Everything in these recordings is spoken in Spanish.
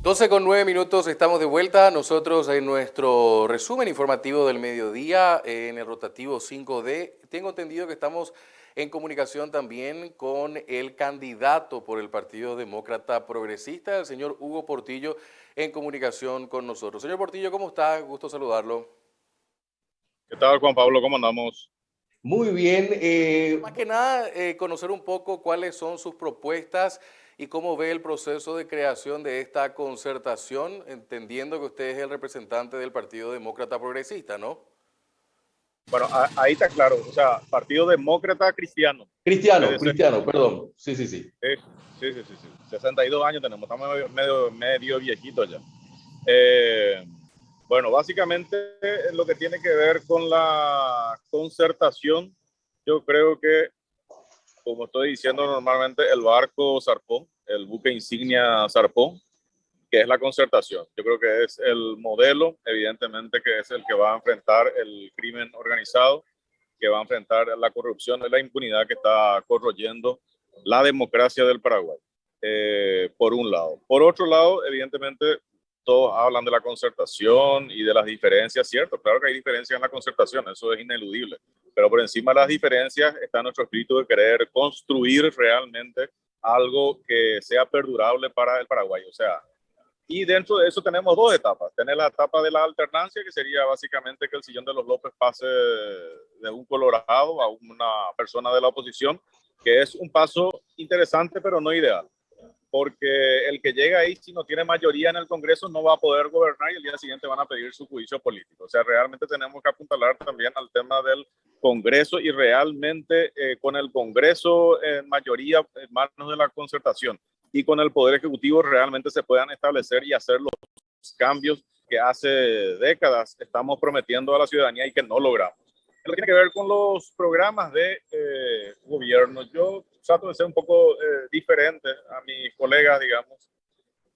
12:09, estamos de vuelta. Nosotros en nuestro resumen informativo del mediodía en el rotativo 5D. Tengo entendido que estamos en comunicación también con el candidato por el Partido Demócrata Progresista, el señor Hugo Portillo, en comunicación con nosotros. Señor Portillo, ¿cómo está? Gusto saludarlo. ¿Qué tal, Juan Pablo? ¿Cómo andamos? Muy bien. Más que nada, conocer un poco cuáles son sus propuestas y cómo ve el proceso de creación de esta concertación, entendiendo que usted es el representante del Partido Demócrata Progresista, ¿no? Bueno, ahí está claro. O sea, Partido Demócrata Cristiano. PDC. Cristiano, perdón. Sí, sí, sí. Sí. 62 años tenemos, estamos medio viejitos ya. Bueno, básicamente lo que tiene que ver con la concertación, yo creo que, como estoy diciendo normalmente, el barco zarpó, el buque insignia zarpó, que es la concertación. Yo creo que es el modelo, evidentemente, que es el que va a enfrentar el crimen organizado, que va a enfrentar la corrupción y la impunidad que está corroyendo la democracia del Paraguay, por un lado. Por otro lado, evidentemente, todos hablan de la concertación y de las diferencias, ¿cierto? Claro que hay diferencias en la concertación, eso es ineludible, pero por encima de las diferencias está nuestro espíritu de querer construir realmente algo que sea perdurable para el Paraguay. O sea, y dentro de eso tenemos dos etapas. Tener la etapa de la alternancia, que sería básicamente que el sillón de los López pase de un colorado a una persona de la oposición, que es un paso interesante, pero no ideal. Porque el que llega ahí, si no tiene mayoría en el Congreso, no va a poder gobernar y el día siguiente van a pedir su juicio político. O sea, realmente tenemos que apuntalar también al tema del Congreso y realmente con el Congreso en mayoría en manos de la concertación y con el Poder Ejecutivo realmente se puedan establecer y hacer los cambios que hace décadas estamos prometiendo a la ciudadanía y que no logramos. Lo que tiene que ver con los programas de gobierno, yo trato de ser un poco diferente a mis colegas, digamos,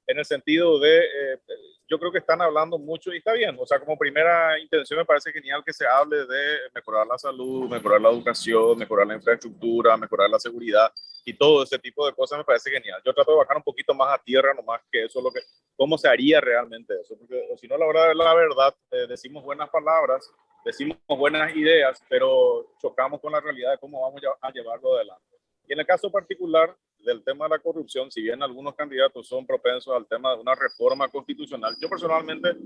en el sentido de, yo creo que están hablando mucho y está bien, o sea, como primera intención me parece genial que se hable de mejorar la salud, mejorar la educación, mejorar la infraestructura, mejorar la seguridad y todo ese tipo de cosas me parece genial. Yo trato de bajar un poquito más a tierra, no más que eso, lo que, cómo se haría realmente eso, porque si no, la verdad, decimos buenas palabras, decimos buenas ideas, pero chocamos con la realidad de cómo vamos a llevarlo adelante. Y en el caso particular del tema de la corrupción, si bien algunos candidatos son propensos al tema de una reforma constitucional, yo personalmente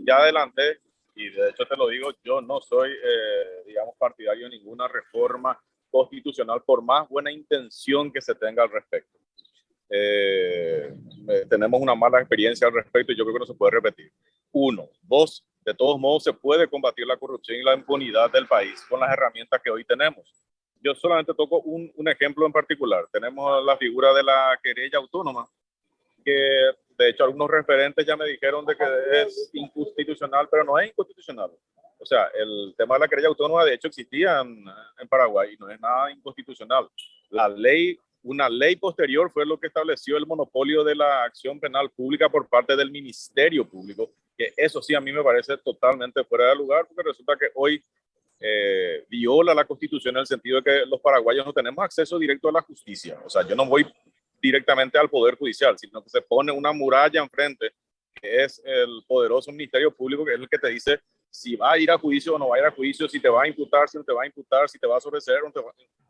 ya adelanté, y de hecho te lo digo, yo no soy, digamos, partidario de ninguna reforma constitucional, por más buena intención que se tenga al respecto. Tenemos una mala experiencia al respecto y yo creo que no se puede repetir. Uno. Dos, de todos modos se puede combatir la corrupción y la impunidad del país con las herramientas que hoy tenemos. Yo solamente toco un ejemplo en particular. Tenemos la figura de la querella autónoma, que de hecho algunos referentes ya me dijeron de que es inconstitucional, pero no es inconstitucional. O sea, el tema de la querella autónoma de hecho existía en Paraguay y no es nada inconstitucional. La ley, una ley posterior fue lo que estableció el monopolio de la acción penal pública por parte del Ministerio Público, que eso sí a mí me parece totalmente fuera de lugar, porque resulta que hoy viola la Constitución en el sentido de que los paraguayos no tenemos acceso directo a la justicia. O sea, yo no voy directamente al Poder Judicial, sino que se pone una muralla enfrente, que es el poderoso Ministerio Público, que es el que te dice si va a ir a juicio o no va a ir a juicio, si te va a imputar, si no te va a imputar, si te va a sobreseer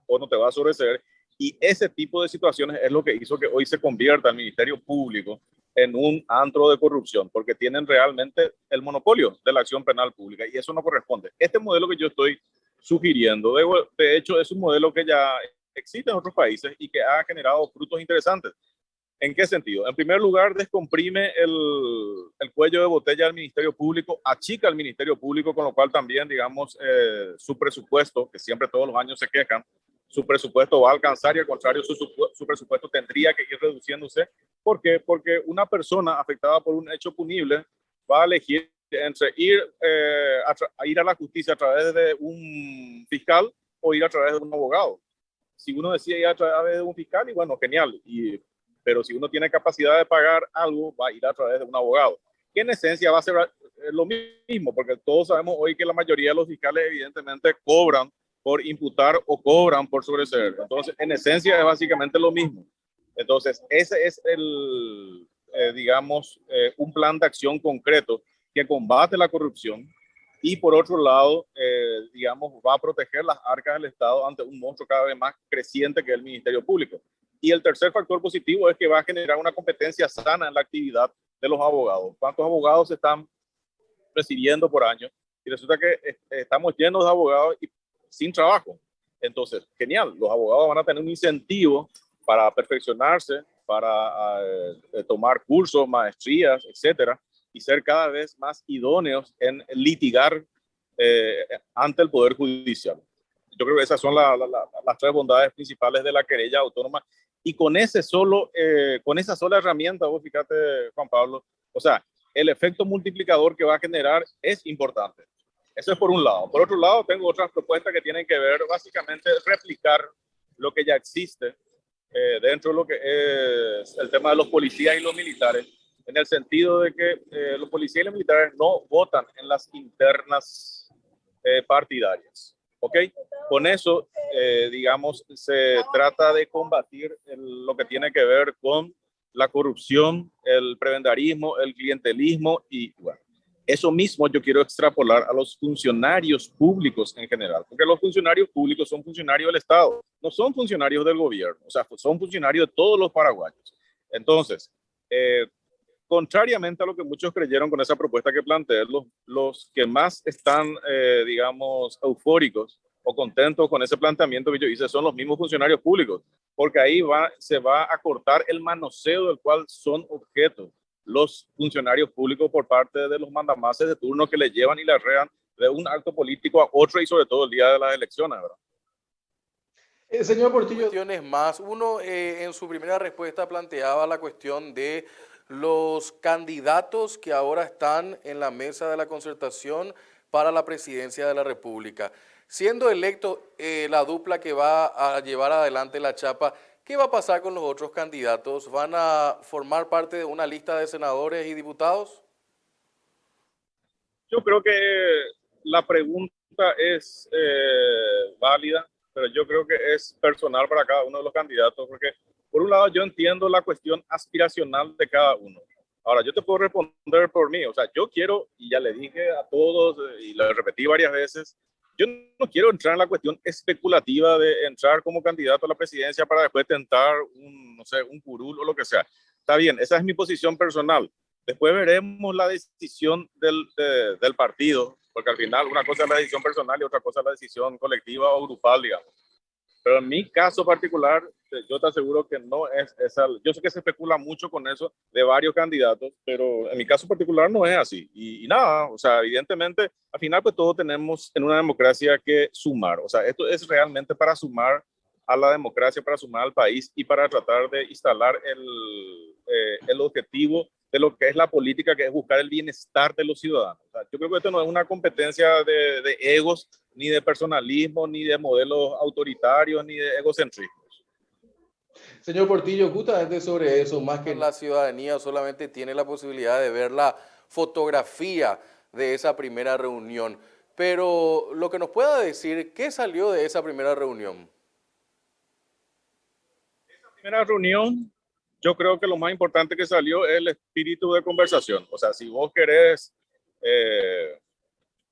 o no te va a sobreseer. Y ese tipo de situaciones es lo que hizo que hoy se convierta el Ministerio Público en un antro de corrupción, porque tienen realmente el monopolio de la acción penal pública y eso no corresponde. Este modelo que yo estoy sugiriendo, de hecho, es un modelo que ya existe en otros países y que ha generado frutos interesantes. ¿En qué sentido? En primer lugar, descomprime el cuello de botella del Ministerio Público, achica el Ministerio Público, con lo cual también, digamos, su presupuesto, que siempre todos los años se quejan, su presupuesto va a alcanzar y al contrario, su presupuesto tendría que ir reduciéndose. ¿Por qué? Porque una persona afectada por un hecho punible va a elegir entre ir a la justicia a través de un fiscal o ir a través de un abogado. Si uno decide ir a través de un fiscal, y bueno, genial, pero si uno tiene capacidad de pagar algo, va a ir a través de un abogado, que en esencia va a ser lo mismo, porque todos sabemos hoy que la mayoría de los fiscales evidentemente cobran por imputar o cobran por sobreseer. Entonces, en esencia es básicamente lo mismo. Entonces, ese es un plan de acción concreto que combate la corrupción y por otro lado, va a proteger las arcas del Estado ante un monstruo cada vez más creciente que es el Ministerio Público. Y el tercer factor positivo es que va a generar una competencia sana en la actividad de los abogados. ¿Cuántos abogados se están recibiendo por año? Y resulta que estamos llenos de abogados y sin trabajo. Entonces, genial, los abogados van a tener un incentivo para perfeccionarse, para tomar cursos, maestrías, etcétera, y ser cada vez más idóneos en litigar ante el Poder Judicial. Yo creo que esas son las tres bondades principales de la querella autónoma. Y con esa sola herramienta, vos fíjate, Juan Pablo, o sea, el efecto multiplicador que va a generar es importante. Eso es por un lado. Por otro lado, tengo otras propuestas que tienen que ver, básicamente, replicar lo que ya existe dentro de lo que es el tema de los policías y los militares, en el sentido de que los policías y los militares no votan en las internas partidarias. ¿Ok? Con eso, se trata de combatir lo que tiene que ver con la corrupción, el prebendarismo, el clientelismo y bueno, eso mismo yo quiero extrapolar a los funcionarios públicos en general, porque los funcionarios públicos son funcionarios del Estado, no son funcionarios del gobierno, o sea, son funcionarios de todos los paraguayos. Entonces, contrariamente a lo que muchos creyeron con esa propuesta que planteé, los que más están, eufóricos o contentos con ese planteamiento que yo hice son los mismos funcionarios públicos, porque ahí se va a cortar el manoseo del cual son objetos los funcionarios públicos por parte de los mandamases de turno que le llevan y le arrean de un acto político a otro y sobre todo el día de las elecciones, ¿verdad? Señor Portillo, cuestiones más. Uno en su primera respuesta planteaba la cuestión de los candidatos que ahora están en la mesa de la concertación para la presidencia de la República. Siendo electo la dupla que va a llevar adelante la chapa, ¿qué va a pasar con los otros candidatos? ¿Van a formar parte de una lista de senadores y diputados? Yo creo que la pregunta es válida, pero yo creo que es personal para cada uno de los candidatos, porque por un lado yo entiendo la cuestión aspiracional de cada uno. Ahora, yo te puedo responder por mí, o sea, yo quiero, y ya le dije a todos, y lo repetí varias veces, yo no quiero entrar en la cuestión especulativa de entrar como candidato a la presidencia para después tentar un curul o lo que sea. Está bien, esa es mi posición personal. Después veremos la decisión del partido, porque al final una cosa es la decisión personal y otra cosa es la decisión colectiva o grupal, digamos. Pero en mi caso particular, yo te aseguro que no es esa. Yo sé que se especula mucho con eso de varios candidatos, pero en mi caso particular no es así. Y nada, o sea, evidentemente, al final pues todos tenemos en una democracia que sumar. O sea, esto es realmente para sumar a la democracia, para sumar al país y para tratar de instalar el objetivo de lo que es la política, que es buscar el bienestar de los ciudadanos. O sea, yo creo que esto no es una competencia de egos, ni de personalismo, ni de modelos autoritarios, ni de egocentrismos. Señor Portillo, justamente sobre eso, más que la ciudadanía solamente tiene la posibilidad de ver la fotografía de esa primera reunión. Pero lo que nos pueda decir, ¿qué salió de esa primera reunión? Esa primera reunión, yo creo que lo más importante que salió es el espíritu de conversación. O sea, si vos querés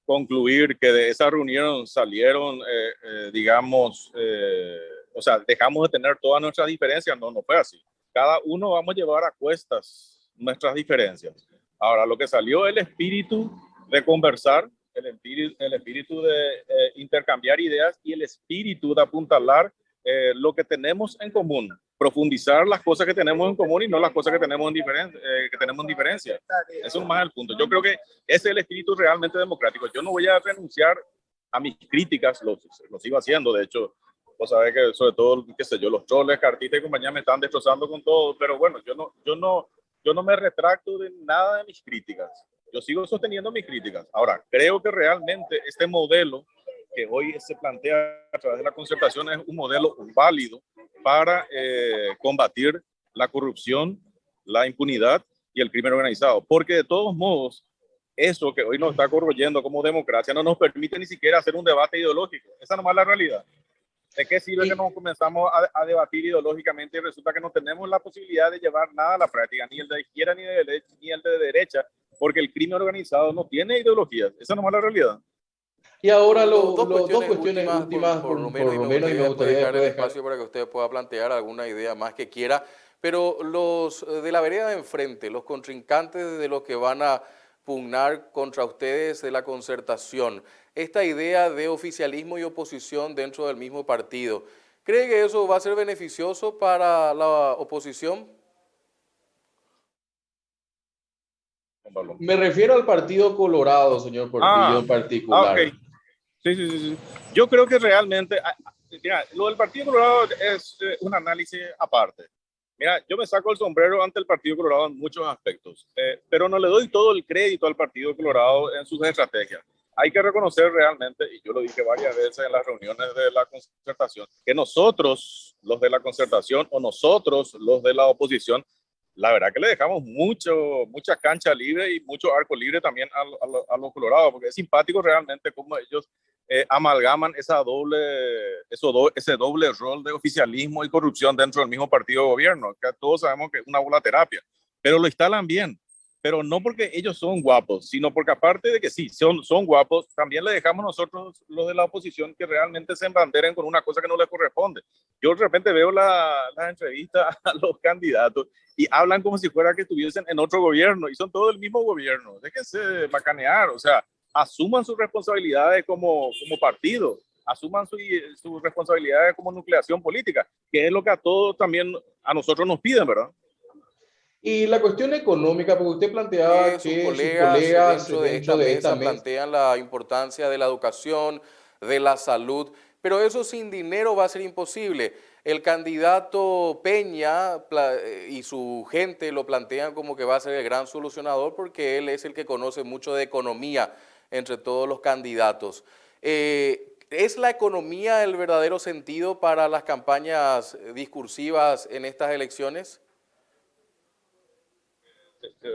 concluir que de esa reunión salieron, o sea, dejamos de tener todas nuestras diferencias, no fue así. Cada uno vamos a llevar a cuestas nuestras diferencias. Ahora, lo que salió es el espíritu de conversar, el espíritu de intercambiar ideas y el espíritu de apuntalar lo que tenemos en común, profundizar las cosas que tenemos en común y no las cosas que tenemos en diferencia. Eso es más el punto. Yo creo que ese es el espíritu realmente democrático. Yo no voy a renunciar a mis críticas, lo sigo haciendo. De hecho, vos sabés que sobre todo, qué sé yo, los troles, cartistas y compañía me están destrozando con todo, pero bueno, yo no me retracto de nada de mis críticas. Yo sigo sosteniendo mis críticas. Ahora, creo que realmente este modelo que hoy se plantea a través de la concertación es un modelo válido para combatir la corrupción, la impunidad y el crimen organizado. Porque de todos modos, eso que hoy nos está corroyendo como democracia no nos permite ni siquiera hacer un debate ideológico. Esa nomás es la realidad. ¿De qué sirve que nos comenzamos a debatir ideológicamente y resulta que no tenemos la posibilidad de llevar nada a la práctica, ni el de izquierda ni ni el de derecha, porque el crimen organizado no tiene ideologías? Esa no es la realidad. Y ahora dos Dos cuestiones cuestiones últimas por por Romero, y me Romero, y me gustaría después gustaría dejar el después dejar. espacio para que usted pueda plantear alguna idea más que quiera. Pero los de la vereda de enfrente, los contrincantes de los que van a pugnar contra ustedes de la concertación, esta idea de oficialismo y oposición dentro del mismo partido, ¿cree que eso va a ser beneficioso para la oposición? Me refiero al Partido Colorado, señor Portillo, en Ok. particular. Sí. Yo creo que realmente, mira, lo del Partido Colorado es un análisis aparte. Mira, yo me saco el sombrero ante el Partido Colorado en muchos aspectos, pero no le doy todo el crédito al Partido Colorado en sus estrategias. Hay que reconocer realmente, y yo lo dije varias veces en las reuniones de la concertación, que nosotros, los de la concertación, o nosotros, los de la oposición, la verdad que le dejamos mucha cancha libre y mucho arco libre también a los colorados, porque es simpático realmente cómo ellos amalgaman ese doble rol de oficialismo y corrupción dentro del mismo partido de gobierno, que todos sabemos que es una bola terapia, pero lo instalan bien. Pero no porque ellos son guapos, sino porque aparte de que sí, son guapos, también le dejamos nosotros, los de la oposición, que realmente se embanderen con una cosa que no les corresponde. Yo de repente veo las entrevistas a los candidatos y hablan como si fuera que estuviesen en otro gobierno y son todo el mismo gobierno. Déjense macanear, o sea, asuman sus responsabilidades como partido, asuman sus responsabilidades como nucleación política, que es lo que a todos también, a nosotros nos piden, ¿verdad? Y la cuestión económica, porque usted planteaba Sus que sus colegas colegas dentro de esta dentro de esta mesa mesa. plantean la importancia de la educación, de la salud, pero eso sin dinero va a ser imposible. El candidato Peña y su gente lo plantean como que va a ser el gran solucionador porque él es el que conoce mucho de economía entre todos los candidatos. ¿Es la economía el verdadero sentido para las campañas discursivas en estas elecciones? Te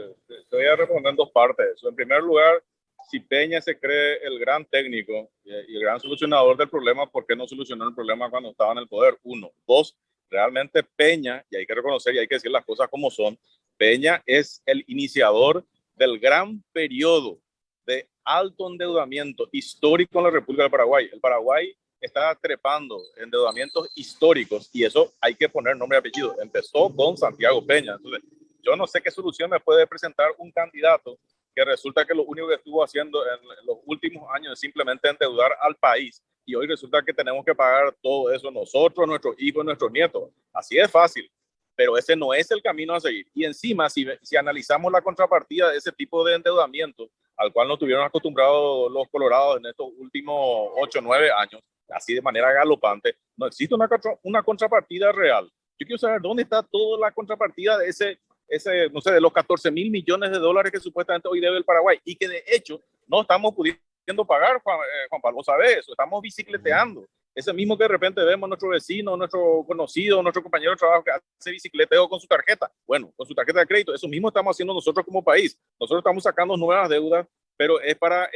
voy a responder en dos partes. En primer lugar, si Peña se cree el gran técnico y el gran solucionador del problema, ¿por qué no solucionó el problema cuando estaba en el poder? Uno. Dos, realmente Peña, y hay que reconocer y hay que decir las cosas como son, Peña es el iniciador del gran periodo de alto endeudamiento histórico en la República del Paraguay. El Paraguay está trepando endeudamientos históricos y eso hay que poner nombre y apellido. Empezó con Santiago Peña. Entonces, yo no sé qué solución me puede presentar un candidato que resulta que lo único que estuvo haciendo en los últimos años es simplemente endeudar al país y hoy resulta que tenemos que pagar todo eso nosotros, nuestros hijos, nuestros nietos. Así es fácil, pero ese no es el camino a seguir. Y encima, si analizamos la contrapartida de ese tipo de endeudamiento al cual nos tuvieron acostumbrados los colorados en estos últimos 8 o 9 años, así de manera galopante, no existe una contrapartida real. Yo quiero saber dónde está toda la contrapartida de no sé, de los 14.000 millones de dólares que supuestamente hoy debe el Paraguay y que de hecho no estamos pudiendo pagar, Juan Pablo, ¿sabes eso? Estamos bicicleteando. Ese mismo que de repente vemos nuestro vecino, nuestro conocido, nuestro compañero de trabajo que hace bicicleteo con su tarjeta. Bueno, con su tarjeta de crédito. Eso mismo estamos haciendo nosotros como país. Nosotros estamos sacando nuevas deudas, pero es para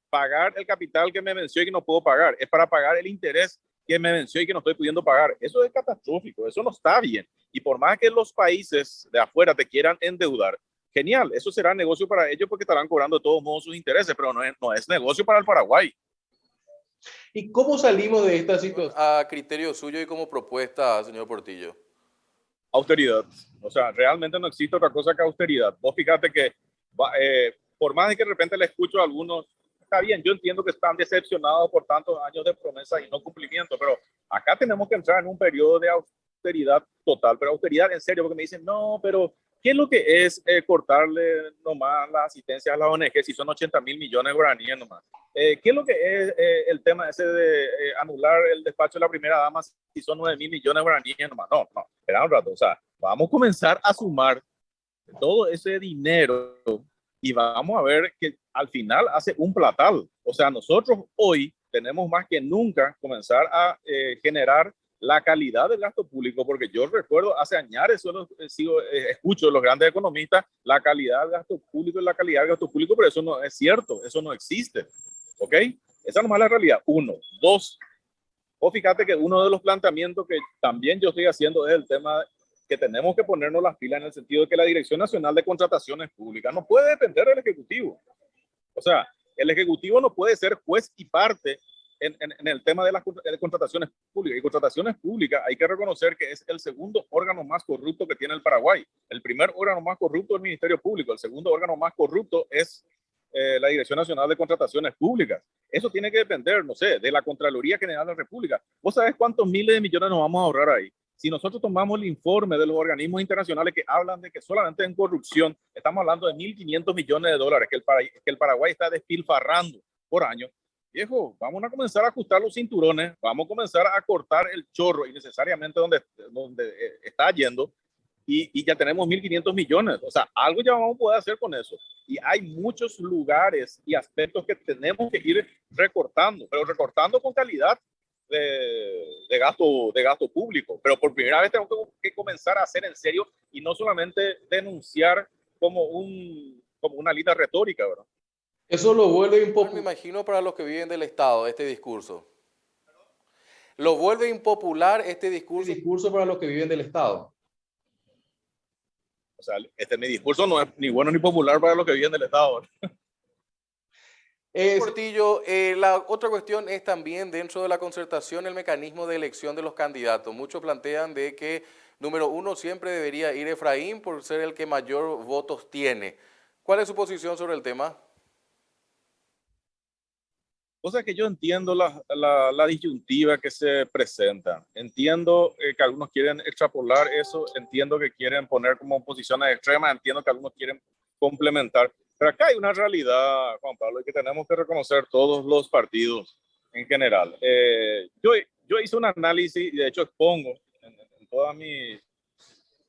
pagar el capital que me venció y que no puedo pagar. Es para pagar el interés que me venció y que no estoy pudiendo pagar. Eso es catastrófico. Eso no está bien. Y por más que los países de afuera te quieran endeudar, genial, eso será negocio para ellos porque estarán cobrando de todos modos sus intereses, pero no es negocio para el Paraguay. ¿Y cómo salimos de esta situación? A criterio suyo y como propuesta, señor Portillo. Austeridad. O sea, realmente no existe otra cosa que austeridad. Vos fíjate que por más de que de repente le escucho a algunos, está bien, yo entiendo que están decepcionados por tantos años de promesa y no cumplimiento, pero acá tenemos que entrar en un periodo de austeridad total, pero austeridad en serio, porque me dicen, no, pero ¿qué es lo que es cortarle nomás la asistencia a la ONG si son 80.000 millones de guaraníes nomás? ¿Qué es lo que es el tema ese de anular el despacho de la primera dama si son 9.000 millones de guaraníes nomás? No, espera un rato, o sea, vamos a comenzar a sumar todo ese dinero y vamos a ver que al final hace un platal. O sea, nosotros hoy tenemos más que nunca comenzar a generar la calidad del gasto público, porque yo recuerdo hace años, escucho de los grandes economistas, la calidad del gasto público es la calidad del gasto público, pero eso no es cierto, eso no existe. ¿Ok? Esa no es la realidad. Uno. Dos, O fíjate que uno de los planteamientos que también yo estoy haciendo es el tema que tenemos que ponernos las pilas en el sentido de que la Dirección Nacional de Contrataciones Públicas no puede depender del Ejecutivo. O sea, el Ejecutivo no puede ser juez y parte en el tema de las contrataciones públicas. Y contrataciones públicas hay que reconocer que es el segundo órgano más corrupto que tiene el Paraguay. El primer órgano más corrupto es el Ministerio Público. El segundo órgano más corrupto es la Dirección Nacional de Contrataciones Públicas. Eso tiene que depender, no sé, de la Contraloría General de la República. ¿Vos sabés cuántos miles de millones nos vamos a ahorrar ahí? Si nosotros tomamos el informe de los organismos internacionales que hablan de que solamente en corrupción estamos hablando de 1.500 millones de dólares que el Paraguay está despilfarrando por año, viejo, vamos a comenzar a ajustar los cinturones, vamos a comenzar a cortar el chorro innecesariamente donde está yendo y ya tenemos 1.500 millones. O sea, algo ya vamos a poder hacer con eso. Y hay muchos lugares y aspectos que tenemos que ir recortando, pero recortando con calidad de gasto público. Pero por primera vez tenemos que comenzar a hacer en serio y no solamente denunciar como una linda retórica, ¿verdad? Eso lo vuelve impopular. Me imagino para los que viven del Estado este discurso. Lo vuelve impopular este discurso Para los que viven del Estado. O sea, mi discurso no es ni bueno ni popular para los que viven del Estado. Portillo, la otra cuestión es también dentro de la concertación el mecanismo de elección de los candidatos. Muchos plantean de que, número uno, siempre debería ir Efraín por ser el que mayor votos tiene. ¿Cuál es su posición sobre el tema? O sea que yo entiendo la disyuntiva que se presenta. Entiendo que algunos quieren extrapolar eso, entiendo que quieren poner como posiciones extremas, entiendo que algunos quieren complementar. Pero acá hay una realidad, Juan Pablo, y que tenemos que reconocer todos los partidos en general. Yo hice un análisis y de hecho expongo en todas mis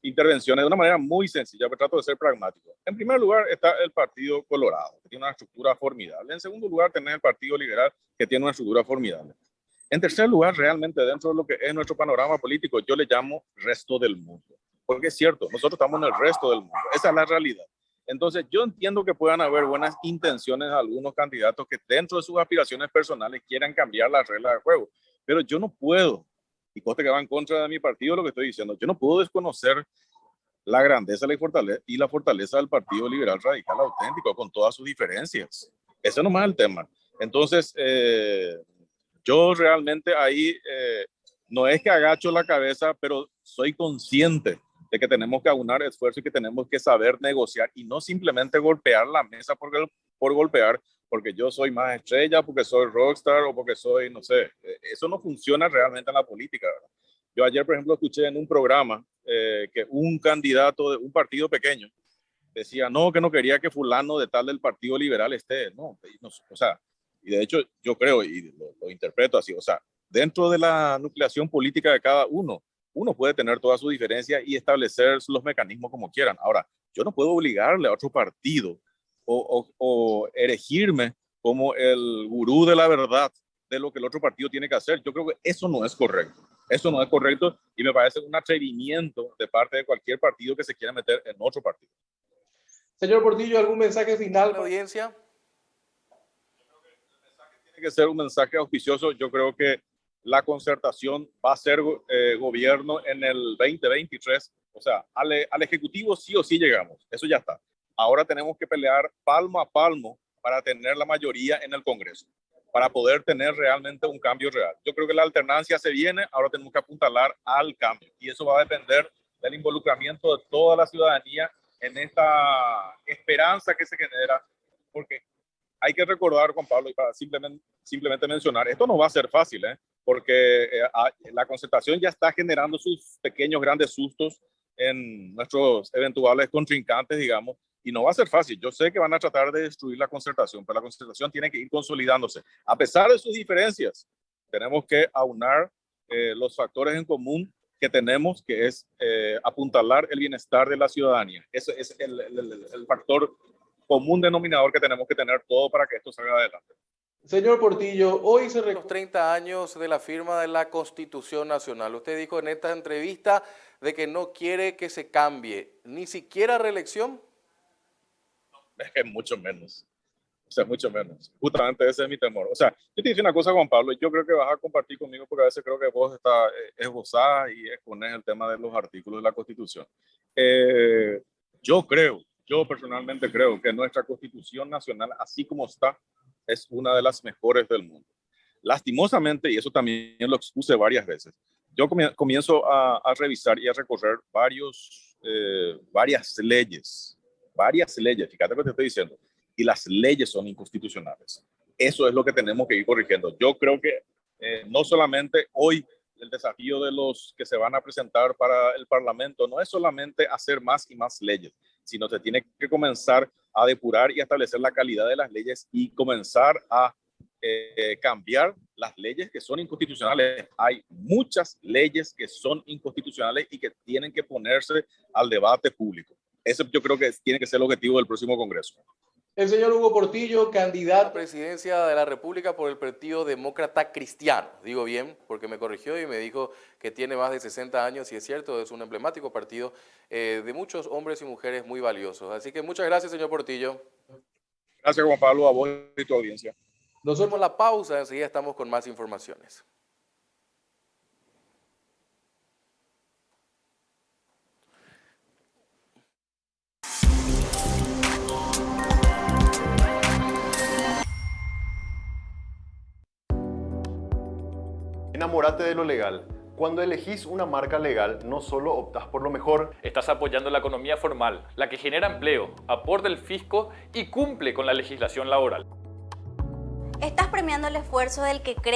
intervenciones de una manera muy sencilla, pero trato de ser pragmático. En primer lugar está el Partido Colorado, que tiene una estructura formidable. En segundo lugar tenés el Partido Liberal, que tiene una estructura formidable. En tercer lugar, realmente dentro de lo que es nuestro panorama político, yo le llamo resto del mundo. Porque es cierto, nosotros estamos en el resto del mundo. Esa es la realidad. Entonces, yo entiendo que puedan haber buenas intenciones de algunos candidatos que dentro de sus aspiraciones personales quieran cambiar las reglas de juego. Pero yo no puedo, y coste que va en contra de mi partido lo que estoy diciendo, yo no puedo desconocer la grandeza y la fortaleza del Partido Liberal Radical Auténtico con todas sus diferencias. Ese no es el tema. Entonces, yo realmente ahí no es que agacho la cabeza, pero soy consciente de que tenemos que aunar esfuerzo y que tenemos que saber negociar y no simplemente golpear la mesa por golpear, porque yo soy más estrella, porque soy rockstar o porque soy, no sé, eso no funciona realmente en la política, ¿verdad? Yo ayer, por ejemplo, escuché en un programa que un candidato de un partido pequeño decía, no, que no quería que fulano de tal del Partido Liberal esté, no, o sea, y de hecho yo creo y lo interpreto así, o sea, dentro de la nucleación política de cada uno puede tener todas sus diferencias y establecer los mecanismos como quieran. Ahora, yo no puedo obligarle a otro partido o erigirme como el gurú de la verdad de lo que el otro partido tiene que hacer. Yo creo que eso no es correcto. Eso no es correcto y me parece un atrevimiento de parte de cualquier partido que se quiera meter en otro partido. Señor Portillo, ¿algún mensaje final para la audiencia? El mensaje tiene que ser un mensaje auspicioso. Yo creo que la concertación va a ser gobierno en el 2023. O sea, al Ejecutivo sí o sí llegamos. Eso ya está. Ahora tenemos que pelear palmo a palmo para tener la mayoría en el Congreso, para poder tener realmente un cambio real. Yo creo que la alternancia se viene, ahora tenemos que apuntalar al cambio y eso va a depender del involucramiento de toda la ciudadanía en esta esperanza que se genera, porque hay que recordar, Juan Pablo, y para simplemente mencionar, esto no va a ser fácil, porque la concertación ya está generando sus pequeños, grandes sustos en nuestros eventuales contrincantes, digamos, y no va a ser fácil. Yo sé que van a tratar de destruir la concertación, pero la concertación tiene que ir consolidándose. A pesar de sus diferencias, tenemos que aunar los factores en común que tenemos, que es apuntalar el bienestar de la ciudadanía. Ese es el factor común denominador que tenemos que tener todo para que esto salga adelante. Señor Portillo, hoy se los 30 años de la firma de la Constitución Nacional. Usted dijo en esta entrevista de que no quiere que se cambie, ni siquiera reelección. Mucho menos. O sea, mucho menos. Justamente ese es mi temor. O sea, yo te digo una cosa, Juan Pablo, yo creo que vas a compartir conmigo porque a veces creo que vos esbozás y exponés el tema de los artículos de la Constitución. Yo personalmente creo que nuestra Constitución Nacional, así como está, es una de las mejores del mundo. Lastimosamente, y eso también lo expuse varias veces, yo comienzo a revisar y a recorrer varias leyes, fíjate lo que te estoy diciendo, y las leyes son inconstitucionales. Eso es lo que tenemos que ir corrigiendo. Yo creo que no solamente hoy el desafío de los que se van a presentar para el Parlamento no es solamente hacer más y más leyes, sino se tiene que comenzar a depurar y a establecer la calidad de las leyes y comenzar a cambiar las leyes que son inconstitucionales. Hay muchas leyes que son inconstitucionales y que tienen que ponerse al debate público. Ese yo creo que tiene que ser el objetivo del próximo Congreso. El señor Hugo Portillo, candidato a la presidencia de la República por el Partido Demócrata Cristiano. Digo bien, porque me corrigió y me dijo que tiene más de 60 años, y es cierto, es un emblemático partido de muchos hombres y mujeres muy valiosos. Así que muchas gracias, señor Portillo. Gracias, Juan Pablo, a vos y tu audiencia. Nos vemos la pausa, enseguida estamos con más informaciones. Enamórate de lo legal. Cuando elegís una marca legal, no solo optás por lo mejor, estás apoyando la economía formal, la que genera empleo, aporta el fisco y cumple con la legislación laboral. Estás premiando el esfuerzo del que cree